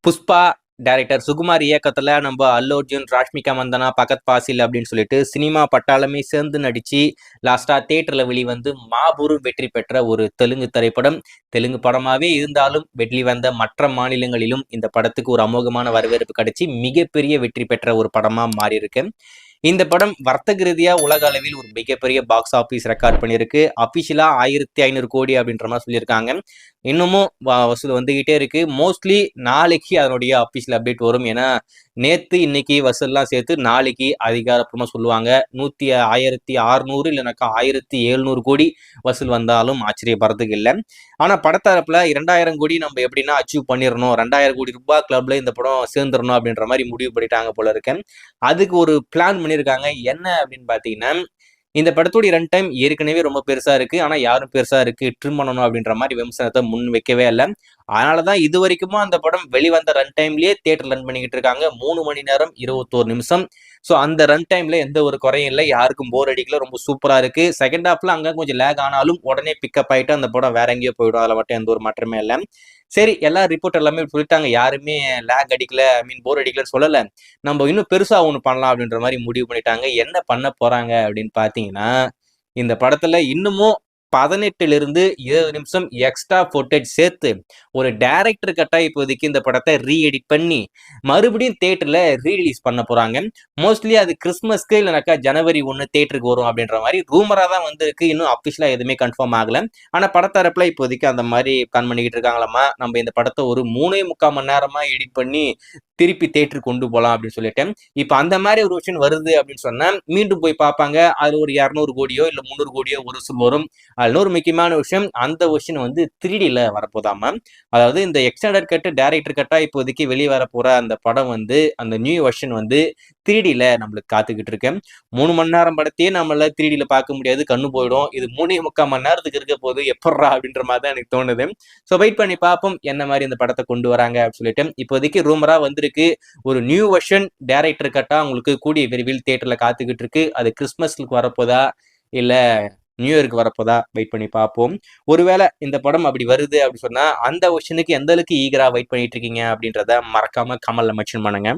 Pushpa director Sukumar இயக்கத்துல நம்ம அல்லு அர்ஜுன், ராஷ்மிகா மந்தனா, பகத் பாசில் அப்படின்னு சொல்லிட்டு சினிமா பட்டாளமே சேர்ந்து நடிச்சு லாஸ்டா தியேட்டர்ல வெளிவந்து மாபெரும் வெற்றி பெற்ற ஒரு தெலுங்கு திரைப்படம். தெலுங்கு படமாவே இருந்தாலும் வெளிவந்த மற்ற மாநிலங்களிலும் இந்த படத்துக்கு ஒரு அமோகமான வரவேற்பு கிடைச்சி மிகப்பெரிய வெற்றி பெற்ற ஒரு படமா மாறி இருக்கு. இந்த படம் வர்த்தக ரீதியா உலக அளவில் ஒரு மிகப்பெரிய பாக்ஸ் ஆபீஸ் ரெக்கார்ட் பண்ணியிருக்கு. அபிஷியலா 1500 கோடி அப்படின்ற மாதிரி சொல்லியிருக்காங்க. இன்னமும் வசூல் வந்துகிட்டே இருக்கு. மோஸ்ட்லி நாளைக்கு அதனுடைய அபிஷியல் அப்டேட் வரும். ஏன்னா நேத்து இன்னைக்கு வசூல்லாம் சேர்த்து நாளைக்கு அதிகாரப்பூர்வமா சொல்லுவாங்க. 1600 இல்லைனாக்கா 1700 கோடி வசூல் வந்தாலும் ஆச்சரியப்படுறதுக்கு இல்லை. ஆனா படத்தரப்புல 2000 கோடி நம்ம எப்படின்னா அச்சீவ் பண்ணிடணும், 2000 கோடி ரூபாய் கிளப்ல இந்த படம் சேர்ந்துடணும் அப்படின்ற மாதிரி முடிவு பண்ணிட்டாங்க போல இருக்கேன். அதுக்கு ஒரு பிளான் பண்ணியிருக்காங்க. என்ன அப்படின்னு பாத்தீங்கன்னா, இந்த படத்துடைய ரன் டைம் ஏற்கனவே ரொம்ப பெருசா இருக்கு. ஆனா யாரும் பெருசா இருக்கு ட்ரிம் பண்ணணும் அப்படின்ற மாதிரி விமர்சனத்தை முன் வைக்கவே இல்லை. அதனாலதான் இது வரைக்குமா அந்த படம் வெளிவந்த ரன் டைம்லயே தியேட்டர் ரன் பண்ணிக்கிட்டு இருக்காங்க. 3 மணி நேரம் 21 நிமிஷம். ஸோ அந்த ரன் டைம்ல எந்த ஒரு குறையும் இல்லை, யாருக்கும் போர் அடிக்கல, ரொம்ப சூப்பரா இருக்கு. செகண்ட் ஹாஃப்ல அங்க கொஞ்சம் லேக் ஆனாலும் உடனே பிக்கப் ஆயிட்டு அந்த படம் வேற எங்கேயோ போயிடும். அதில் மட்டும் எந்த ஒரு மாற்றமே இல்லை. சரி, எல்லா ரிப்போர்ட் எல்லாமே சொல்லிட்டாங்க, யாருமே லேக் அடிக்கல, போர் அடிக்கலன்னு சொல்லல. நம்ம இன்னும் பெருசா ஒண்ணு பண்ணலாம் அப்படின்ற மாதிரி முடிவு பண்ணிட்டாங்க. என்ன பண்ண போறாங்க அப்படின்னு பாத்தீங்கன்னா, இந்த படத்துல இன்னமும் 18 20 நிமிஷம் எக்ஸ்ட்ரா ஃபுட்டேஜ் சேர்த்து ஒரு டைரக்டர் கட்டா இப்போதைக்கு இந்த படத்தை ரீஎடிட் பண்ணி மறுபடியும் தியேட்டர்ல ரீரிலீஸ் பண்ண போறாங்க. மோஸ்ட்லி அது கிறிஸ்மஸ்க்கு இல்லைனாக்கா ஜனவரி 1 தியேட்டருக்கு வரும் அப்படின்ற மாதிரி ரூமரா தான் வந்திருக்கு. இன்னும் அபிஷியலா எதுவுமே கன்ஃபார்ம் ஆகல. ஆனா படத்தரப்புல இப்போதைக்கு அந்த மாதிரி பிளான் பண்ணிக்கிட்டு இருக்காங்களாமா. நம்ம இந்த படத்தை ஒரு 3.25 மணி நேரமா எடிட் பண்ணி திருப்பி தியேட்டருக்கு கொண்டு போகலாம் அப்படின்னு சொல்லிட்டேன். இப்ப அந்த மாதிரி ஒரு விஷயம் வருது அப்படின்னு சொன்னா மீண்டும் போய் பார்ப்பாங்க. அது ஒரு 200 கோடியோ இல்ல 300 கோடியோ ஒரு வரும். அதுல ஒரு முக்கியமான விஷயம், அந்த விஷயம் வந்து 3Dல வரப்போதாமா. அதாவது இந்த எக்ஸ்டெண்டட் கட் டைரக்டர் கட்டா இப்போதைக்கு வெளியே வரப்போற அந்த படம் வந்து அந்த நியூ வெர்ஷன் வந்து 3Dல நம்மளுக்கு காத்துக்கிட்டு இருக்கேன். 3 மணி நேரம் படத்தையே நம்மளால 3Dல பார்க்க முடியாது, கண்ணு போயிடும். இது 3.25 மணி நேரத்துக்கு இருக்க போது எப்பட்றா அப்படின்ற மாதிரி தான் எனக்கு தோணுது. ஸோ வெயிட் பண்ணி பார்ப்போம் என்ன மாதிரி இந்த படத்தை கொண்டு வராங்க அப்படின்னு சொல்லிட்டு. இப்போதைக்கு ரூமரா வந்திருக்கு, ஒரு நியூ வெர்ஷன் டைரக்டர் கட்டா உங்களுக்கு கூடிய விரைவில் தியேட்டர்ல காத்துக்கிட்டு இருக்கு. அது கிறிஸ்மஸ்க்கு வரப்போதா இல்ல நியூ இயருக்கு வரப்போதா வெயிட் பண்ணி பார்ப்போம். ஒருவேளை இந்த படம் அப்படி வருது அப்படின்னு சொன்னா அந்த வெர்ஷனுக்கு எந்த அளவுக்கு ஈகரா வெயிட் பண்ணிட்டு இருக்கீங்க அப்படின்றத மறக்காம கமெண்ட்ல மென்ஷன் பண்ணுங்க.